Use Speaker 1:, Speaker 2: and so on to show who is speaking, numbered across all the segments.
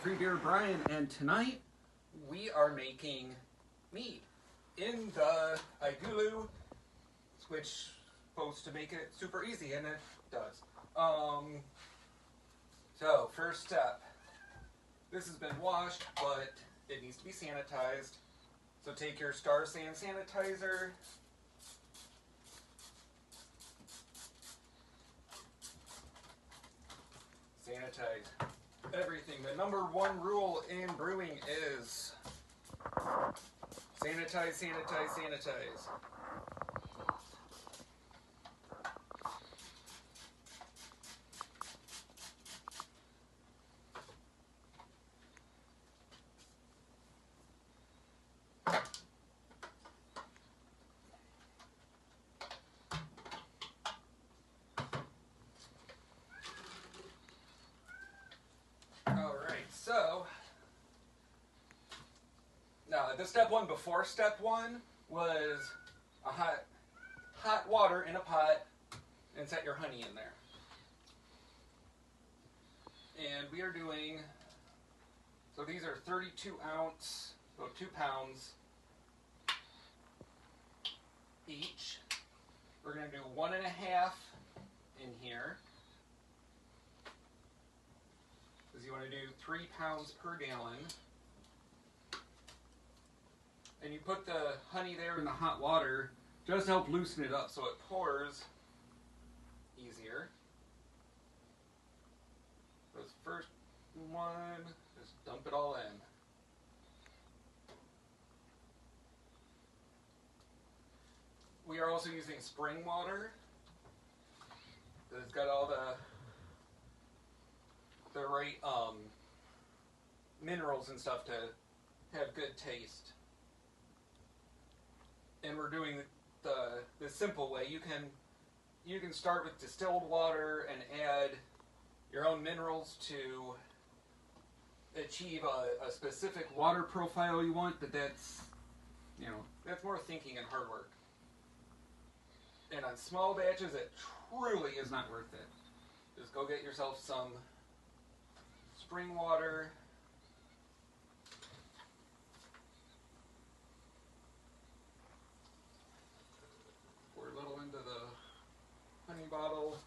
Speaker 1: Free Beer Brian, and tonight we are making mead in the iGulu, which is supposed to make it super easy, and it does. So first step, this has been washed, but it needs to be sanitized. So take your Star San sanitizer, sanitize everything. The number one rule in brewing is sanitize, sanitize, sanitize. So, now the step one before step one was a hot water in a pot and set your honey in there. And we are doing, so these are 32 ounce, so 2 pounds each. We're going to do 1.5 in here. You want to do 3 pounds per gallon, and you put the honey there in the hot water just to help loosen it up so it pours easier. This first one, just dump it all in. We are also using spring water. It's got all the right minerals and stuff to have good taste. And we're doing the simple way. You can start with distilled water and add your own minerals to achieve a specific water profile you want, but that's more thinking and hard work. And on small batches, it truly is not worth it. Just go get yourself some spring water. Pour a little into the honey bottle.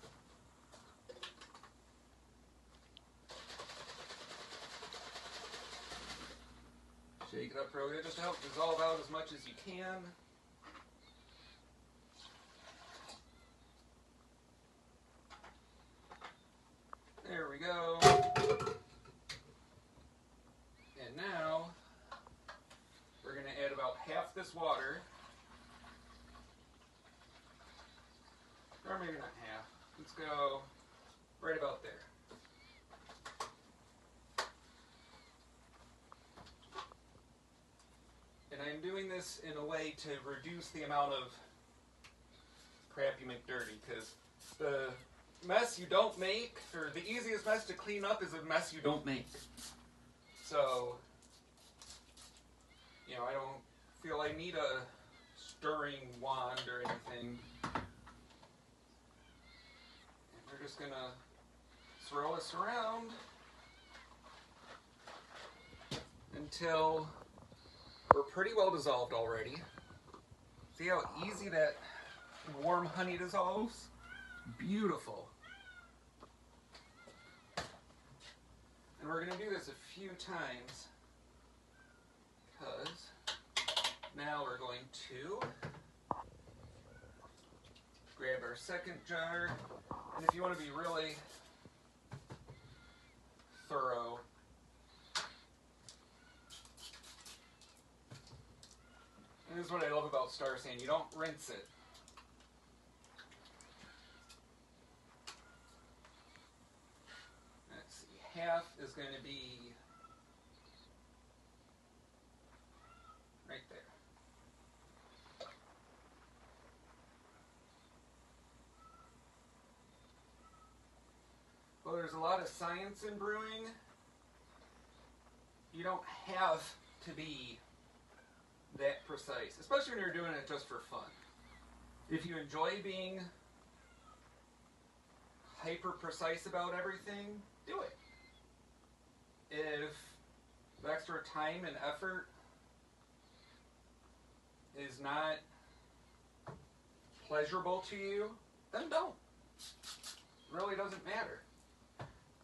Speaker 1: Shake it up real good just to help dissolve out as much as you can. There we go. Now, we're going to add about half this water, or maybe not half. Let's go right about there. And I'm doing this in a way to reduce the amount of crap you make dirty, because the mess you don't make, or the easiest mess to clean up, is a mess you don't make. So, I don't feel I need a stirring wand or anything. And we're just going to swirl this around until we're pretty well dissolved already. See how easy that warm honey dissolves? Beautiful. And we're going to do this a few times, because now we're going to grab our second jar, and if you want to be really thorough, and this is what I love about Star San, you don't rinse it. Half is going to be right there. Well, there's a lot of science in brewing. You don't have to be that precise, especially when you're doing it just for fun. If you enjoy being hyper precise about everything, do it. if the extra time and effort is not pleasurable to you, then don't. It really doesn't matter.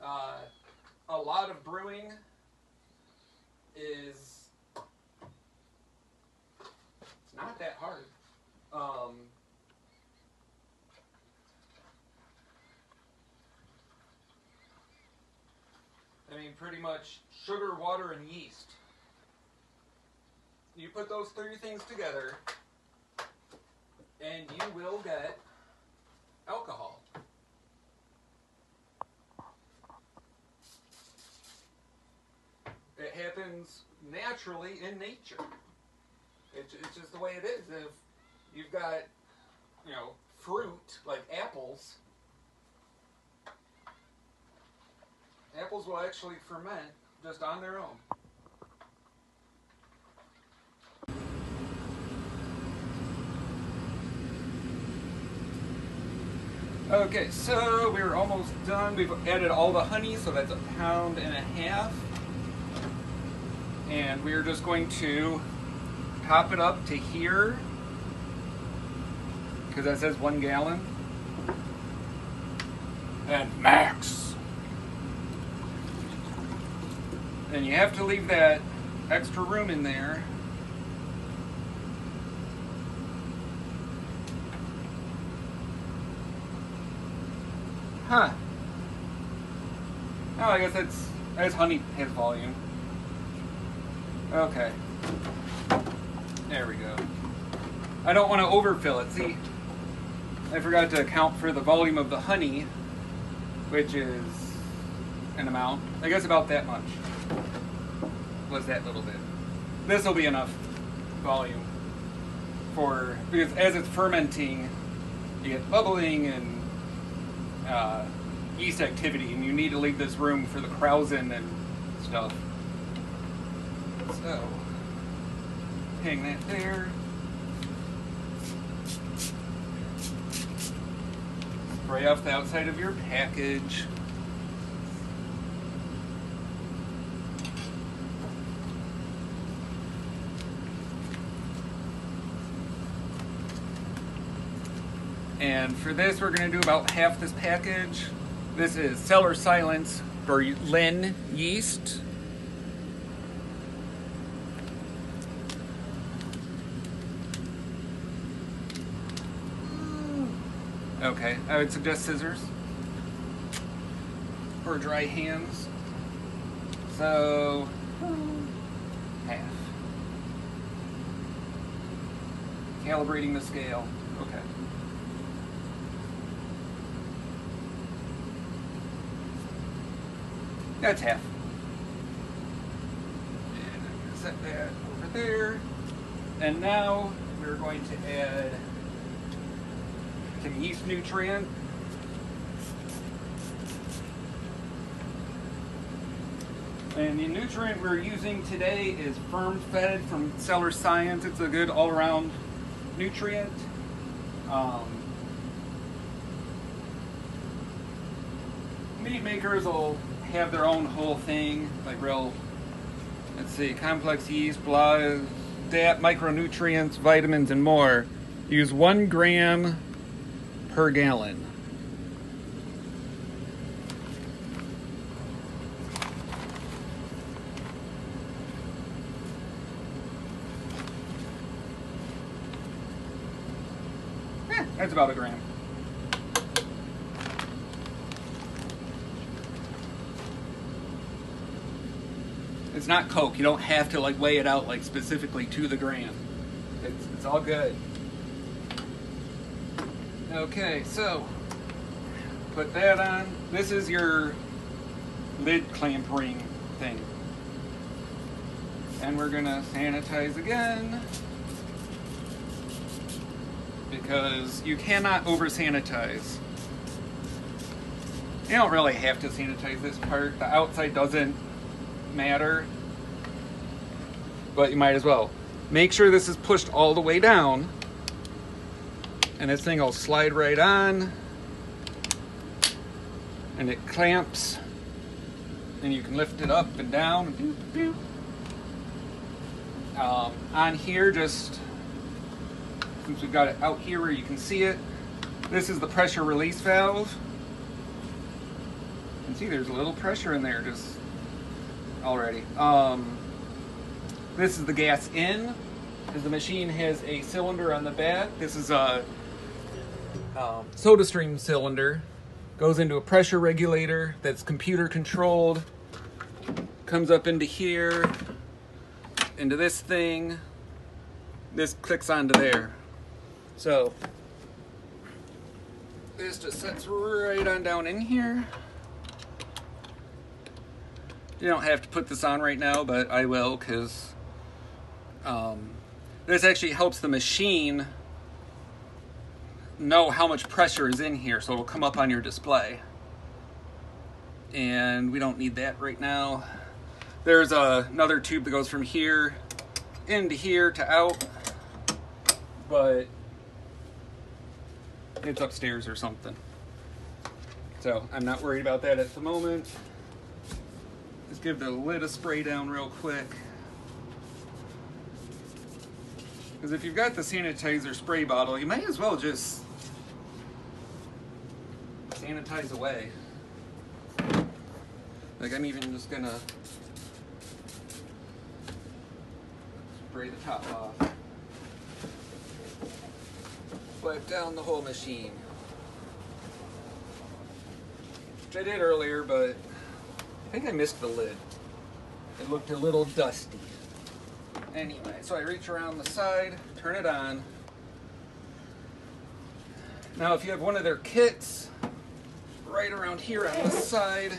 Speaker 1: A lot of brewing is, it's not that hard. I mean, pretty much sugar, water, and yeast. You put those three things together, and you will get alcohol. It happens naturally in nature. It's just the way it is. If you've got, you know, fruit like apples, apples will actually ferment just on their own. Okay, so we're almost done. We've added all the honey, so that's 1.5 pounds. And we're just going to top it up to here, because that says 1 gallon. And max. And you have to leave that extra room in there. Huh. Oh, I guess that's honey has volume. Okay. There we go. I don't want to overfill it. See, I forgot to account for the volume of the honey, which is an amount. I guess about that much. Was that little bit. This will be enough volume for, because as it's fermenting, you get bubbling and yeast activity, and you need to leave this room for the krausen and stuff. So, hang that there. Spray off the outside of your package. And for this, we're going to do about half this package. This is Cellar Silence Berlin yeast. Okay, I would suggest scissors or dry hands. So, half. Calibrating the scale. Okay. That's half. And I'm going to set that over there. And now we're going to add some yeast nutrient. And the nutrient we're using today is Firm Fed from Cellar Science. It's a good all-around nutrient. Meat makers will have their own whole thing, like real, let's see, complex yeast, blah, DAP, micronutrients, vitamins, and more. Use 1 gram per gallon. That's about 1 gram. It's not Coke. You don't have to like weigh it out like specifically to the gram. It's all good. Okay, so put that on. This is your lid clamp ring thing. And we're gonna sanitize again, because you cannot over sanitize. You don't really have to sanitize this part. The outside doesn't matter, but you might as well. Make sure this is pushed all the way down, and this thing will slide right on, and it clamps and you can lift it up and down. And on here, just since we've got it out here where you can see it, this is the pressure release valve. You can see there's a little pressure in there just already. This is the gas in, because the machine has a cylinder on the back. This is a soda stream cylinder. Goes into a pressure regulator that's computer controlled. Comes up into here, into this thing. This clicks onto there. So this just sets right on down in here. You don't have to put this on right now, but I will, because this actually helps the machine know how much pressure is in here, so it'll come up on your display. And we don't need that right now. There's another tube that goes from here into here to out, but it's upstairs or something. So I'm not worried about that at the moment. Just give the lid a spray down real quick. Because if you've got the sanitizer spray bottle, you might as well just sanitize away. Like, I'm even just gonna spray the top off. Wipe down the whole machine. Which I did earlier, but I think I missed the lid. It looked a little dusty. Anyway, so I reach around the side, turn it on. Now, if you have one of their kits, right around here on this side,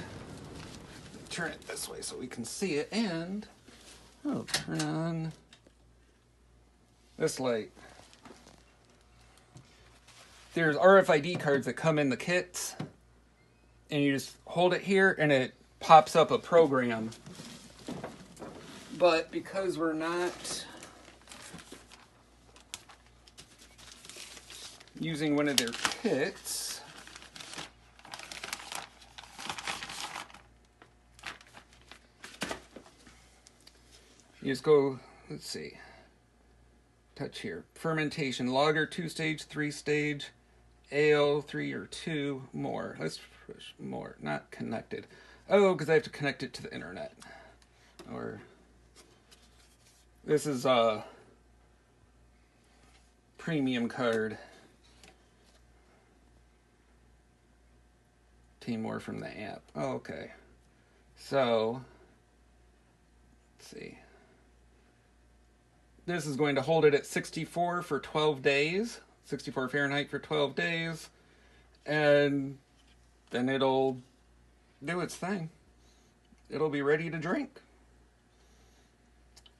Speaker 1: turn it this way so we can see it, and I'll turn on this light. There's RFID cards that come in the kits, and you just hold it here and it pops up a program. But because we're not using one of their kits, you just go, let's see, touch here. Fermentation, lager 2-stage, 3-stage, ale 3 or 2, more. Let's push more, not connected. Oh, because I have to connect it to the internet. Or this is a premium card. Obtain more from the app. Oh, okay. So, let's see. This is going to hold it at 64 for 12 days. 64 Fahrenheit for 12 days. And then it'll do its thing. It'll be ready to drink.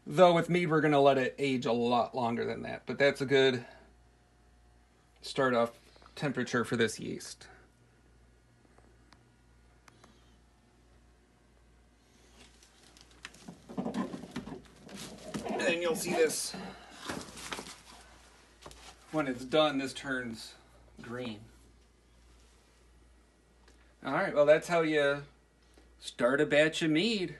Speaker 1: Though with mead, we're going to let it age a lot longer than that. But that's a good start off temperature for this yeast. And then you'll see this, when it's done, this turns green. All right, well, that's how you start a batch of mead.